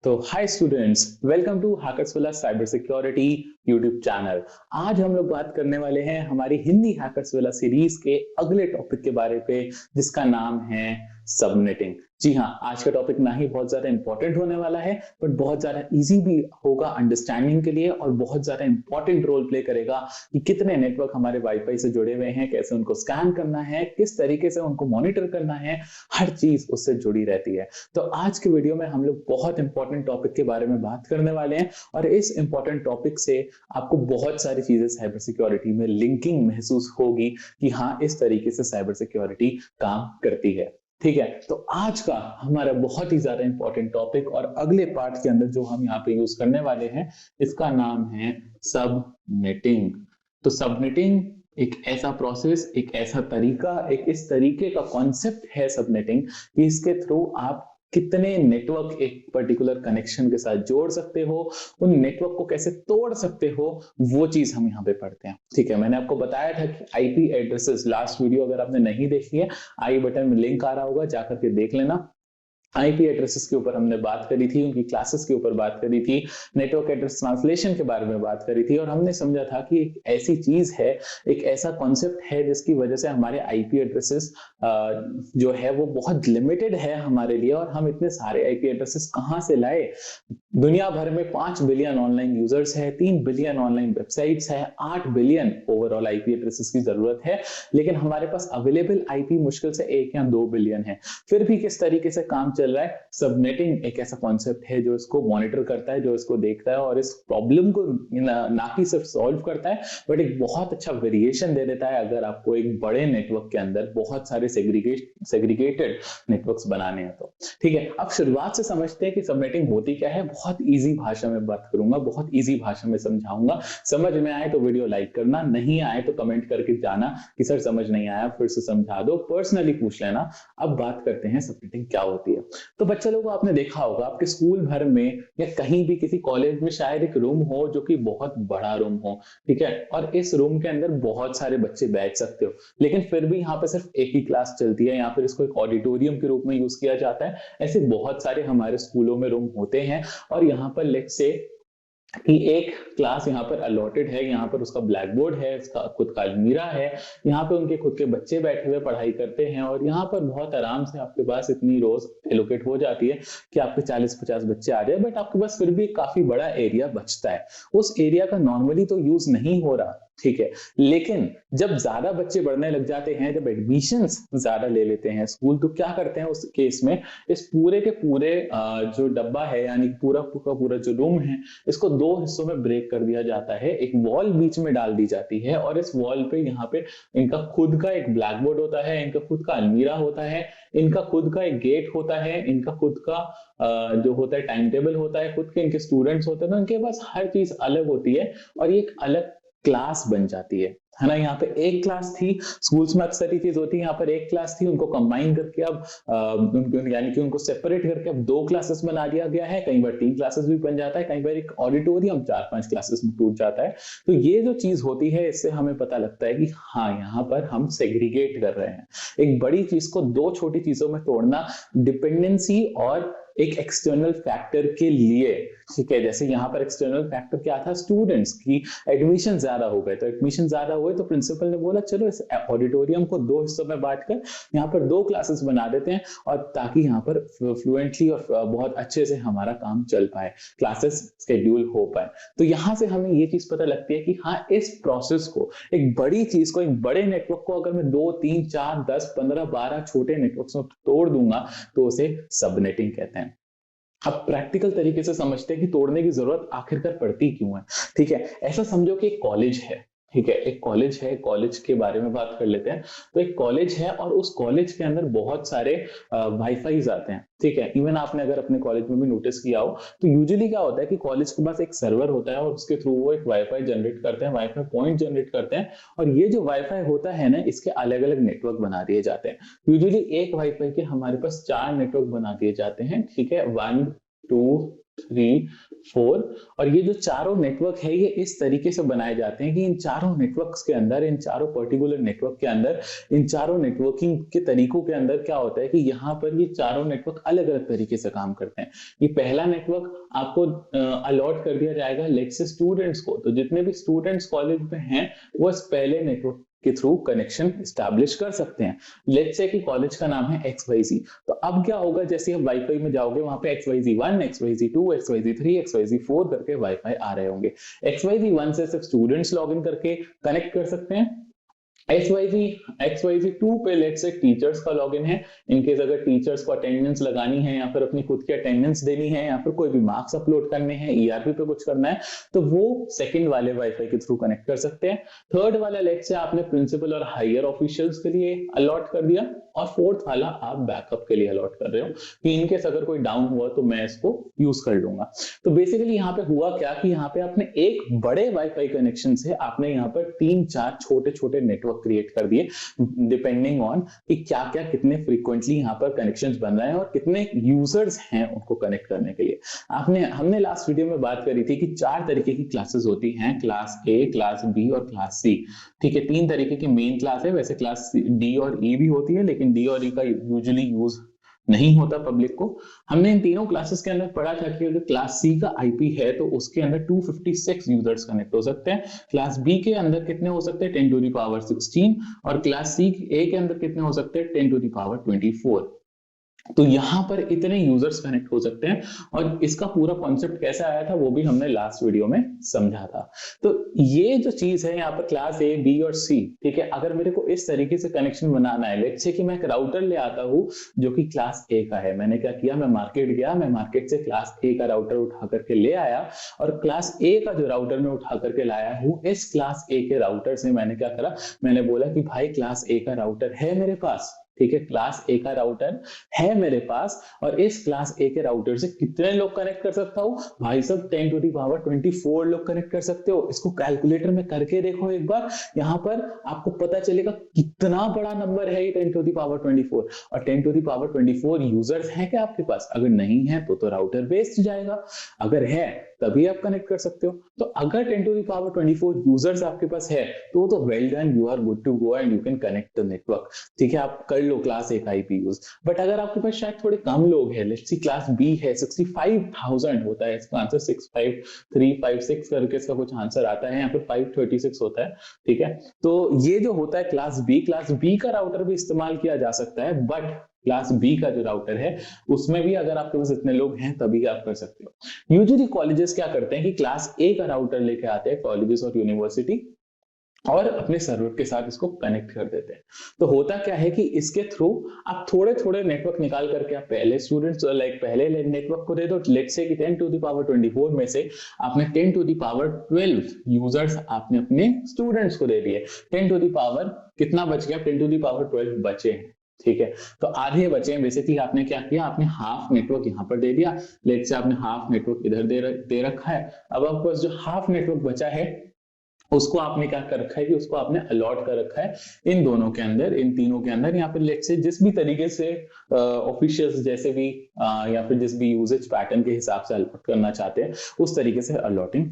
तो hi students, welcome to Hackersvilla cyber security YouTube channel. आज हम लोग बात करने वाले हैं हमारी हिंदी हैकर्सविला सीरीज के अगले टॉपिक के बारे पे, जिसका नाम है सबनेटिंग। जी हाँ, आज का टॉपिक ना ही बहुत ज्यादा इंपॉर्टेंट होने वाला है, बट बहुत ज्यादा इजी भी होगा अंडरस्टैंडिंग के लिए और बहुत ज्यादा इंपॉर्टेंट रोल प्ले करेगा कि कितने नेटवर्क हमारे वाईफाई से जुड़े हुए हैं, कैसे उनको स्कैन करना है, किस तरीके से उनको मॉनिटर करना है, हर चीज उससे जुड़ी रहती है। तो आज के वीडियो में हम लोग बहुत इंपॉर्टेंट टॉपिक के बारे में बात करने वाले हैं और इस इंपॉर्टेंट टॉपिक से आपको बहुत सारी चीजें साइबर सिक्योरिटी में लिंकिंग महसूस होगी कि हाँ, इस तरीके से साइबर सिक्योरिटी काम करती है। ठीक है, तो आज का हमारा बहुत ही ज्यादा इंपॉर्टेंट टॉपिक और अगले पार्ट के अंदर जो हम यहाँ पे यूज करने वाले हैं, इसका नाम है सबनेटिंग। तो सबनेटिंग एक ऐसा प्रोसेस, एक ऐसा तरीका, एक इस तरीके का कॉन्सेप्ट है सबनेटिंग कि इसके थ्रू आप कितने नेटवर्क एक पर्टिकुलर कनेक्शन के साथ जोड़ सकते हो, उन नेटवर्क को कैसे तोड़ सकते हो, वो चीज हम यहाँ पे पढ़ते हैं। ठीक है, मैंने आपको बताया था कि आईपी एड्रेसेस, लास्ट वीडियो अगर आपने नहीं देखी है, आई बटन में लिंक आ रहा होगा, जाकर के देख लेना। आईपी एड्रेसेस के ऊपर हमने बात करी थी, उनकी क्लासेस के ऊपर बात करी थी, नेटवर्क एड्रेस ट्रांसलेशन के बारे में बात करी थी और हमने समझा था कि एक ऐसी चीज है, एक ऐसा कॉन्सेप्ट है जिसकी वजह से हमारे आईपी एड्रेसेस जो है वो बहुत लिमिटेड है हमारे लिए। और हम इतने सारे आईपी एड्रेसेस कहाँ से लाए? दुनिया भर में 5 बिलियन ऑनलाइन यूजर्स है, 3 बिलियन ऑनलाइन वेबसाइट्स है, 8 बिलियन ओवरऑल आईपी एड्रेसेस की जरूरत है, लेकिन हमारे पास अवेलेबल आईपी मुश्किल से 1 या 2 बिलियन है। फिर भी किस तरीके से काम चल रहा है? सबनेटिंग एक ऐसा कॉन्सेप्ट है जो इसको मॉनिटर करता है, जो इसको देखता है और इस प्रॉब्लम को ना कि सिर्फ सॉल्व करता है, बट एक बहुत अच्छा वेरिएशन दे देता है अगर आपको एक बड़े नेटवर्क के अंदर बहुत सारे सेग्रीगेटेड नेटवर्क्स बनाने हैं तो। ठीक है, अब शुरुआत से समझते हैं कि सबनेटिंग होती क्या है। बहुत इजी भाषा में बात करूंगा, बहुत इजी भाषा में समझाऊंगा। समझ में आए तो वीडियो लाइक करना, नहीं आए तो कमेंट करके जाना कि सर समझ नहीं आया, फिर से समझा दो, पर्सनली पूछ लेना। अब बात करते हैं सबनेटिंग क्या होती है। तो बच्चे लोगों, आपने देखा होगा आपके स्कूल भर में या कहीं भी किसी कॉलेज में शायद एक रूम हो जो कि बहुत बड़ा रूम हो, ठीक है, और इस रूम के अंदर बहुत सारे बच्चे बैठ सकते हो, लेकिन फिर भी यहाँ पे सिर्फ एक ही क्लास चलती है, या फिर इसको एक ऑडिटोरियम के रूप में यूज किया जाता है। ऐसे बहुत सारे हमारे स्कूलों में रूम होते हैं और यहाँ पर लेट्स से कि एक क्लास यहाँ पर अलॉटेड है, यहाँ पर उसका ब्लैक बोर्ड है, उसका खुद का अलमीरा है, यहाँ पे उनके खुद के बच्चे बैठे हुए पढ़ाई करते हैं और यहाँ पर बहुत आराम से आपके पास इतनी रोज एलोकेट हो जाती है कि आपके 40-50 बच्चे आ जाए, बट आपके पास फिर भी काफी बड़ा एरिया बचता है। उस एरिया का नॉर्मली तो यूज नहीं हो रहा, ठीक है, लेकिन जब ज्यादा बच्चे बढ़ने लग जाते हैं, जब एडमिशंस ज्यादा ले लेते हैं स्कूल, तो क्या करते हैं उस केस में? इस पूरे के पूरे जो डब्बा है, यानी पूरा का पूरा जो रूम है, इसको 2 हिस्सों में ब्रेक कर दिया जाता है। एक वॉल बीच में डाल दी जाती है और इस वॉल पे यहाँ पे इनका खुद का एक ब्लैक बोर्ड होता है, इनका खुद का अलमीरा होता है, इनका खुद का एक गेट होता है, इनका खुद का जो होता है टाइम टेबल होता है, खुद के इनके स्टूडेंट्स होते हैं, तो इनके पास हर चीज अलग होती है और ये एक अलग क्लास बन जाती है ना। यहाँ पे एक क्लास थी, स्कूल्स में अक्सर ये चीज होती है, यहाँ पर एक क्लास थी, उनको कंबाइन करके अब यानी कि उनको सेपरेट करके अब 2 क्लासेस बना दिया गया है। कई बार 3 क्लासेस भी बन जाता है, कई बार एक ऑडिटोरियम 4-5 क्लासेस में टूट जाता है। तो ये जो चीज होती है, इससे हमें पता लगता है कि हाँ, यहाँ पर हम सेग्रीगेट कर रहे हैं। एक बड़ी चीज को 2 छोटी चीजों में तोड़ना डिपेंडेंसी और एक एक्सटर्नल फैक्टर के लिए, ठीक है। जैसे यहाँ पर एक्सटर्नल फैक्टर क्या था? स्टूडेंट्स की एडमिशन ज्यादा हो गए, तो एडमिशन ज्यादा हुए तो प्रिंसिपल ने बोला चलो इस ऑडिटोरियम को 2 हिस्सों में बांटकर यहाँ पर 2 क्लासेस बना देते हैं, और ताकि यहाँ पर फ्लुएंटली और बहुत अच्छे से हमारा काम चल पाए, क्लासेस स्केड्यूल हो पाए। तो यहाँ से हमें ये चीज पता लगती है कि हाँ, इस प्रोसेस को, एक बड़ी चीज को, एक बड़े नेटवर्क को अगर मैं 2, 3, 4, 10, 15, 12 छोटे नेटवर्क में तोड़ दूंगा तो उसे सबनेटिंग कहते हैं। अब प्रैक्टिकल तरीके से समझते हैं कि तोड़ने की जरूरत आखिरकार पड़ती क्यों है। ठीक है, ऐसा समझो कि एक कॉलेज है, ठीक है, एक कॉलेज है, कॉलेज के बारे में बात कर लेते हैं। तो एक कॉलेज है और उस कॉलेज के अंदर बहुत सारे वाईफाईज आते हैं, ठीक है। इवन आपने अगर अपने कॉलेज में भी नोटिस किया हो तो यूजुअली क्या होता है कि कॉलेज के पास एक सर्वर होता है और उसके थ्रू वो एक वाईफाई जनरेट करते हैं, वाईफाई पॉइंट जनरेट करते हैं, और ये जो वाईफाई होता है ना, इसके अलग अलग नेटवर्क बना दिए जाते हैं। यूजुअली एक वाईफाई के हमारे पास 4 नेटवर्क बना दिए जाते हैं, ठीक है, 1, 2, 3, 4 और ये जो चारों नेटवर्क है ये इस तरीके से बनाए जाते हैं कि इन चारों नेटवर्क्स के अंदर, इन चारों पर्टिकुलर नेटवर्क के अंदर, इन चारों नेटवर्किंग के तरीकों के अंदर क्या होता है कि यहाँ पर ये चारों नेटवर्क अलग अलग तरीके से काम करते हैं। ये पहला नेटवर्क आपको अलॉट कर दिया जाएगा लेट्स से स्टूडेंट्स को, तो जितने भी स्टूडेंट्स कॉलेज में हैं वो इस पहले नेटवर्क के थ्रू कनेक्शन स्टैब्लिश कर सकते हैं। लेट्स से कि कॉलेज का नाम है XYZ, तो अब क्या होगा, जैसे आप वाईफाई में जाओगे वहां पे XYZ1, XYZ2, XYZ3, XYZ4 करके वाईफाई आ रहे होंगे। XYZ1 से सिर्फ स्टूडेंट्स लॉगिन करके कनेक्ट कर सकते हैं। XYZ2 पे लेट्स से टीचर्स का लॉगिन है, इनकेस अगर टीचर्स को अटेंडेंस लगानी है या फिर अपनी खुद की अटेंडेंस देनी है या फिर कोई भी मार्क्स अपलोड करने हैं, ERP पे कुछ करना है, तो वो सेकंड वाले वाईफाई के थ्रू कनेक्ट कर सकते हैं। थर्ड वाला लेट्स से आपने प्रिंसिपल और हायर ऑफिशियल्स के लिए अलॉट कर दिया, और फोर्थ वाला आप बैकअप के लिए अलॉट कर रहे हो कि इनकेस अगर कोई डाउन हुआ तो मैं इसको यूज कर लूंगा। तो बेसिकली यहाँ पे हुआ क्या कि यहाँ पे आपने एक बड़े वाईफाई कनेक्शन से आपने यहाँ पर 3-4 छोटे छोटे नेटवर्क क्रिएट कर दिए, डिपेंडिंग ऑन कि क्या क्या कितने फ्रीक्वेंटली यहाँ पर कनेक्शंस बन रहे हैं और कितने यूजर्स हैं उनको कनेक्ट करने के लिए। हमने लास्ट वीडियो में बात करी थी कि 4 तरीके की क्लासेस होती हैं, क्लास A, क्लास B और क्लास C। ठीक है, 3 तरीके की मेन क्लास है, वैसे क्लास D और E भी होती है, लेकिन D और E का यूजुअली यूज नहीं होता पब्लिक को। हमने इन तीनों क्लासेस के अंदर पढ़ा था कि अगर क्लास C का IP है तो उसके अंदर 256 यूजर्स कनेक्ट हो सकते हैं। क्लास B के अंदर कितने हो सकते हैं, 10 टू द पावर 16, और क्लास C A के अंदर कितने हो सकते हैं, 10 टू द पावर 24। तो यहां पर इतने यूजर्स कनेक्ट हो सकते हैं, और इसका पूरा कॉन्सेप्ट कैसे आया था वो भी हमने लास्ट वीडियो में समझा था। तो ये जो चीज है यहाँ पर क्लास A, B और C, ठीक है, अगर मेरे को इस तरीके से कनेक्शन बनाना है, लेट्स से कि मैं एक राउटर ले आता हूँ जो कि क्लास A का है। मैंने क्या किया, मैं मार्केट गया, मैं मार्केट से क्लास A का राउटर उठा करके ले आया, और क्लास A का जो राउटर मैं उठा करके लाया हूँ, इस क्लास A के राउटर से मैंने क्या करा, मैंने बोला कि भाई क्लास A का राउटर है मेरे पास, ठीक है, क्लास A का राउटर है मेरे पास, और इस क्लास A के राउटर से कितने लोग कनेक्ट कर सकता हूँ भाई साहब, 10 टू द पावर 24 लोग कनेक्ट कर सकते हो। इसको कैलकुलेटर में करके देखो एक बार, यहाँ पर आपको पता चलेगा कितना बड़ा नंबर है ये 10 टू द पावर 24। और 10 टू द पावर 24 यूजर्स हैं क्या आपके पास? अगर नहीं है तो राउटर वेस्ट जाएगा, अगर है तभी आप कनेक्ट कर सकते हो। तो अगर 10 टू द पावर 24 यूजर्स आपके पास है तो well done, you are good to go and you can connect the network. ठीक है, आप कर लो क्लास A का IP यूज। बट अगर आपके पास शायद थोड़े कम लोग हैं, लेट्स सी क्लास B है, 65,000 होता है इसका आंसर, 65356 करके इसका कुछ आंसर आता है, या फिर 536 होता है। ठीक है, तो ये जो होता है क्लास B का राउटर भी इस्तेमाल किया जा सकता है, बट क्लास B का जो राउटर है उसमें भी अगर आपके पास इतने लोग हैं तभी आप कर सकते हो। यूजुअली कॉलेजेस क्या करते हैं कि क्लास A का राउटर लेके आते हैं कॉलेजेस और यूनिवर्सिटी, और अपने सर्वर के साथ इसको कनेक्ट कर देते हैं। तो होता क्या है कि इसके थ्रू आप थोड़े थोड़े नेटवर्क निकाल करके आप पहले स्टूडेंट्स पहले नेटवर्क को दे दो। लेट्स से कि 10 टू द पावर 24 में से आपने 10 टू द पावर 12 यूजर्स आपने अपने स्टूडेंट्स को दे दिए। 10 टू द पावर कितना बच गया, 10 टू द पावर 12 बचे हैं। ठीक है, तो आधे बचे हैं। बेसिकली आपने क्या किया, आपने हाफ नेटवर्क यहाँ पर दे दिया, लेट्स से आपने हाफ नेटवर्क इधर दे रखा है। अब आपके पास जो हाफ नेटवर्क बचा है उसको आपने क्या कर रखा है कि उसको आपने अलॉट कर रखा है इन दोनों के अंदर, इन तीनों के अंदर। यहाँ पर लेट्स से जिस भी तरीके से ऑफिशियल्स जैसे भी या फिर जिस भी यूजेज पैटर्न के हिसाब से अलॉट करना चाहते हैं उस तरीके से अलॉटिंग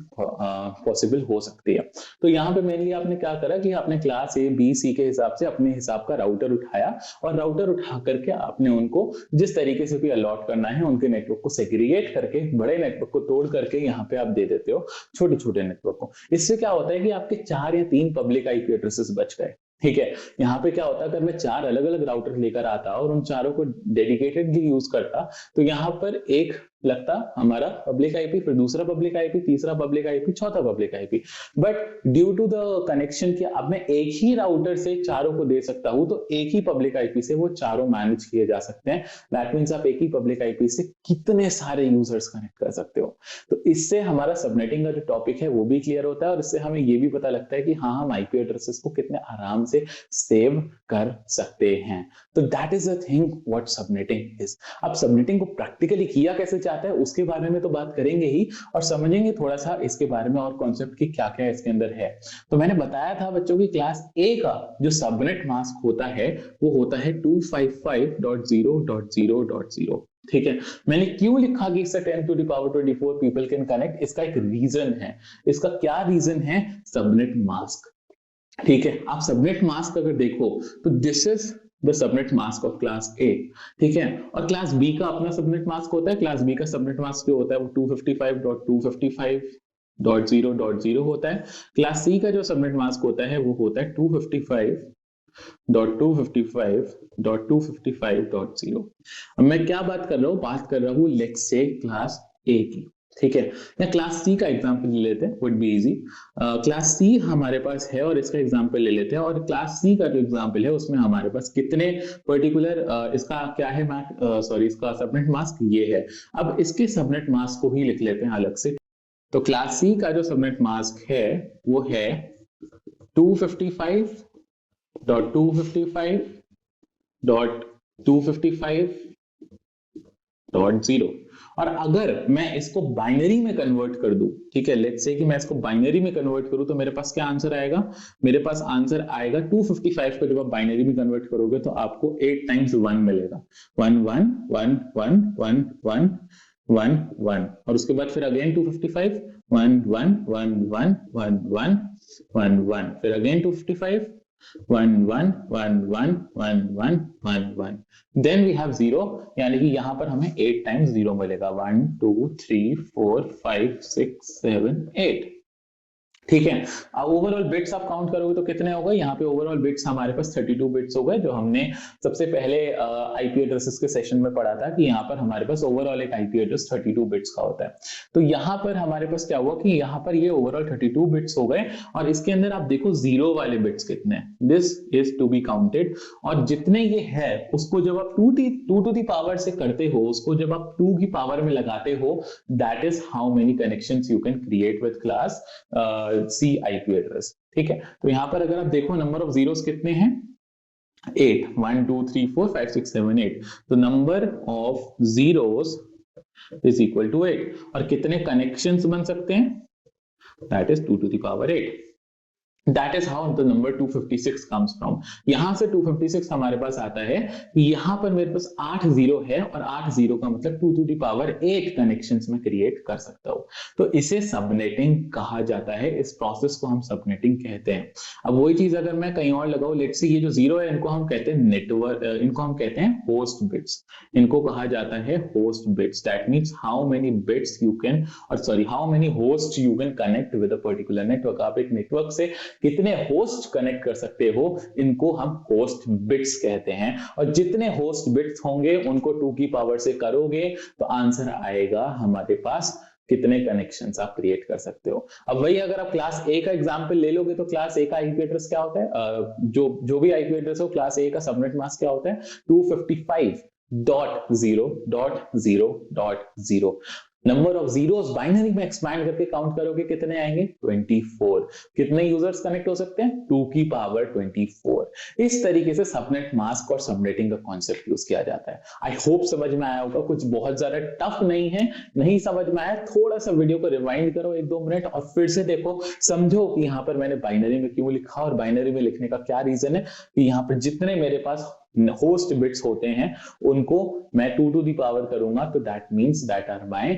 पॉसिबल हो सकती है। तो यहाँ पे मेनली आपने क्या करा कि आपने क्लास A, B, C के हिसाब से अपने हिसाब का राउटर उठाया, और राउटर उठा करके आपने उनको जिस तरीके से भी अलॉट करना है उनके नेटवर्क को सेग्रीगेट करके, बड़े नेटवर्क को तोड़ करके यहाँ पे आप दे देते हो छोटे छोटे नेटवर्क को। इससे क्या होता है कि आपके 4 या 3 पब्लिक IP एड्रेसेस बच गए। ठीक है, यहाँ पे क्या होता है, अगर मैं 4 अलग अलग राउटर लेकर आता और उन चारों को डेडिकेटेडली यूज करता तो यहाँ पर एक लगता हमारा पब्लिक IP, फिर दूसरा पब्लिक IP, तीसरा पब्लिक IP, चौथा public IP। But due to the connection कि अब मैं एक ही राउटर से चारों को दे सकता हूं, तो एक ही पब्लिक IP से वो चारों मैनेज किए जा सकते हैं। दैट मींस आप एक ही पब्लिक IP से कितने सारे यूजर्स कनेक्ट कर सकते हो। तो इससे हमारा सबनेटिंग का जो टॉपिक है वो भी क्लियर होता है, और इससे हमें ये भी पता लगता है कि हाँ, हम IP एड्रेसेस को कितने आराम से सेव कर सकते हैं। तो that is the thing what subnetting is. अब सबनेटिंग को प्रैक्टिकली किया कैसे चाहता है उसके बारे में तो बात करेंगे ही, और समझेंगे थोड़ा सा इसके बारे में और कॉन्सेप्ट की क्या क्या इसके अंदर है। तो मैंने बताया था बच्चों की क्लास A का जो सबनेट मास्क होता है वो होता है 255.0.0.0। ठीक है, मैंने क्यों लिखा कि इससे 10 to the power 24 people can connect, इसका एक रीजन है। इसका क्या रीजन है? Subnet mask. ठीक है, आप सबनेट मास्क अगर देखो तो this is the subnet mask of class ए। ठीक है, और क्लास बी का अपना सबनेट मास्क होता है। क्लास बी का सबनेट मास्क जो होता है वो 255.255.0.0 होता है। क्लास सी का जो सबनेट मास्क होता है वो होता है 255.255.255.0। अब मैं क्या बात कर रहा हूँ? बात कर रहा हूँ लेट्स से क्लास ए की। ठीक है, या क्लास सी का एग्जांपल ले लेते हैं, would be easy. Class C हमारे पास है और इसका एग्जांपल ले लेते हैं। और क्लास सी का जो एग्जांपल है उसमें हमारे पास कितने पर्टिकुलर इसका क्या है सॉरी इसका सबनेट मास्क ये है। अब इसके सबनेट मास्क को ही लिख लेते हैं अलग से। तो क्लास सी का जो सबनेट मास्क है वो है 255.255.255.0। और अगर मैं इसको बाइनरी में कन्वर्ट कर दूं, ठीक है, लेट्स से कि मैं इसको बाइनरी में कन्वर्ट करूं, तो मेरे पास क्या आंसर आएगा? मेरे पास आंसर आएगा 255 को जब आप बाइनरी में कन्वर्ट करोगे तो आपको 8 टाइम्स 1 मिलेगा। 1 1 1 1 1 1 1 1 और उसके बाद फिर अगेन 255 1 1 1 1 1 1 1 1 फिर अगेन 255 1 1 1 1 1 1 1 1 देन वी हैव 0, यानी कि यहां पर हमें 8 टाइम्स 0 मिलेगा। 1 2 3 4 5 6 7 8। ठीक है, अब ओवरऑल बिट्स आप काउंट करोगे तो कितने हो गए? यहाँ पे ओवरऑल बिट्स हमारे पास 32 बिट्स हो गए, जो हमने सबसे पहले आईपी एड्रेसेस के सेशन में पढ़ा था कि यहाँ पर हमारे पास ओवरऑल एक आईपी एड्रेस 32 बिट्स का होता है। तो यहाँ पर हमारे पास क्या हुआ कि यहाँ पर ये ओवरऑल 32 बिट्स हो गए और इसके अंदर आप देखो जीरो वाले बिट्स कितने हैं, this is to be counted. और जितने ये है उसको जब आप 2 टू दी पावर से करते हो, उसको जब आप 2 की पावर में लगाते हो, that is how many connections you can create with class C IP address. ठीक है, तो यहां पर अगर आप देखो नंबर ऑफ जीरोस कितने हैं? 8 1 2 3 4 5 6 7 8। तो number of zeros is equal to 8। और कितने कनेक्शंस बन सकते हैं? That is 2 to the power 8। That is how the number 256 comes from। यहां से 256 हमारे पास आता है कि यहां पर मेरे पास 8 जीरो है और 8 जीरो का मतलब 2 टू दी पावर 8 कनेक्शंस में क्रिएट कर सकता हूं। तो इसे सबनेटिंग कहा जाता है, इस प्रोसेस को हम सबनेटिंग कहते हैं। अब वही चीज अगर मैं कहीं और लगाऊं, लेट्स से ये जो जीरो है इनको हम कहते हैं नेटवर्क, इनको हम कहते हैं होस्ट बिट्स। इनको कहा जाता है host bits. That means how many bits you can, और sorry how many host you can connect with a particular network. आप एक नेटवर्क से कितने होस्ट कनेक्ट कर सकते हो, इनको हम होस्ट बिट्स कहते हैं। और जितने होस्ट बिट्स होंगे उनको 2 की पावर से करोगे तो आंसर आएगा हमारे पास कितने कनेक्शंस आप क्रिएट कर सकते हो। अब वही अगर आप क्लास ए का एग्जांपल ले लोगे तो क्लास ए का आईपी एड्रेस क्या होता है? जो भी आईपी एड्रेस हो, क्लास ए का सबनेट मास्क क्या होता है? 255.0.0.0। नंबर ऑफ जीरोस बाइनरी में एक्सपैंड करके काउंट करोगे कितने आएंगे? 24। कितने यूजर्स कनेक्ट हो सकते हैं? 2 की पावर 24। इस तरीके से सबनेट मास्क और सबनेटिंग का कॉन्सेप्ट यूज किया जाता है। आई होप समझ में आया होगा, कुछ बहुत ज्यादा टफ नहीं है। नहीं समझ में आया, थोड़ा सा वीडियो को रिवाइंड करो 1-2 मिनट और फिर से देखो, समझो कि यहाँ पर मैंने बाइनरी में क्यों लिखा और बाइनरी में लिखने का क्या रीजन है। कि यहाँ पर जितने मेरे पास होस्ट बिट्स होते हैं उनको मैं 2 टू दी पावर करूंगा, तो that means that are my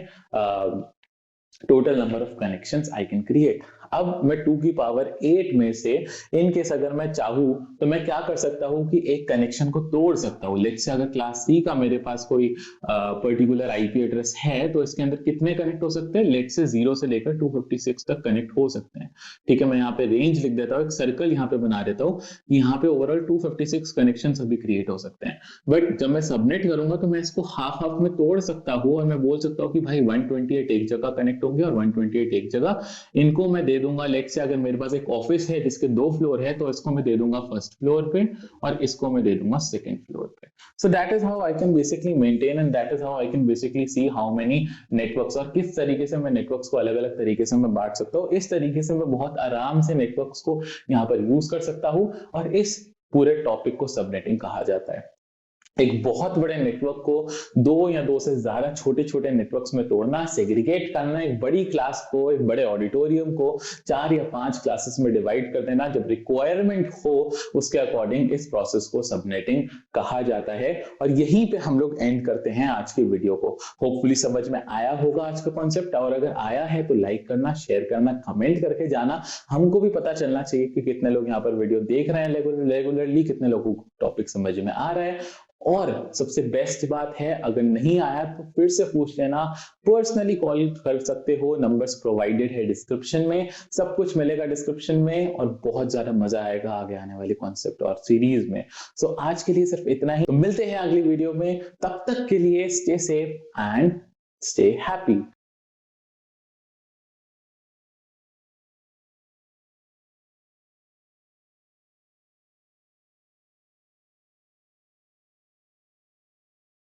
total number of connections I can create. अब मैं 2 की पावर 8 में से इन केस अगर मैं चाहूं तो मैं क्या कर सकता हूं कि एक कनेक्शन को तोड़ सकता हूं। लेट्स से अगर क्लास सी का मेरे पास कोई पर्टिकुलर आईपी एड्रेस है तो इसके अंदर कितने कनेक्ट हो सकते हैं? लेट्स से 0 से लेकर 256 तक कनेक्ट हो सकते हैं। ठीक है, मैं यहाँ पे रेंज लिख देता हूँ, एक सर्कल यहाँ पे बना देता हूँ। यहाँ पे ओवरऑल 256 कनेक्शन अभी क्रिएट हो सकते हैं। बट जब मैं सबनेट करूंगा तो मैं इसको हाफ हाफ में तोड़ सकता हूँ और मैं बोल सकता हूँ कि भाई 128 एक जगह कनेक्ट होंगे और 128 एक जगह। इनको मैं दे दूंगा, लेट्स से अगर मेरे पास एक ऑफिस है जिसके 2 फ्लोर है तो इसको मैं दे दूंगा फर्स्ट फ्लोर पे और इसको मैं दे दूंगा सेकंड फ्लोर पे। So that is how I can basically maintain and that is how I can basically see how many networks, और किस तरीके से मैं नेटवर्क्स को अलग अलग तरीके से मैं बांट सकता हूँ। इस तरीके से मैं बहुत आराम से नेटवर्क्स को यहाँ पर यूज कर सकता हूँ और इस पूरे टॉपिक को सबनेटिंग कहा जाता है। एक बहुत बड़े नेटवर्क को दो या दो से ज्यादा छोटे छोटे नेटवर्क्स में तोड़ना, सेग्रीगेट करना, एक बड़ी क्लास को, एक बड़े ऑडिटोरियम को 4 या 5 क्लासेस में डिवाइड कर देना, जब रिक्वायरमेंट हो उसके अकॉर्डिंग, इस प्रोसेस को सबनेटिंग कहा जाता है। और यहीं पे हम लोग एंड करते हैं आज की वीडियो को। होपफुली समझ में आया होगा आज का कॉन्सेप्ट, और अगर आया है तो लाइक करना, शेयर करना, कमेंट करके जाना। हमको भी पता चलना चाहिए कि कितने लोग यहाँ पर वीडियो देख रहे हैं रेगुलरली, कितने लोगों को टॉपिक समझ में आ रहा है। और सबसे बेस्ट बात है, अगर नहीं आया तो फिर से पूछ लेना, पर्सनली कॉल कर सकते हो, नंबर्स प्रोवाइडेड है डिस्क्रिप्शन में, सब कुछ मिलेगा डिस्क्रिप्शन में। और बहुत ज्यादा मजा आएगा आगे आने वाले कॉन्सेप्ट और सीरीज में। सो आज के लिए सिर्फ इतना ही, तो मिलते हैं अगली वीडियो में। तब तक के लिए stay safe and stay happy.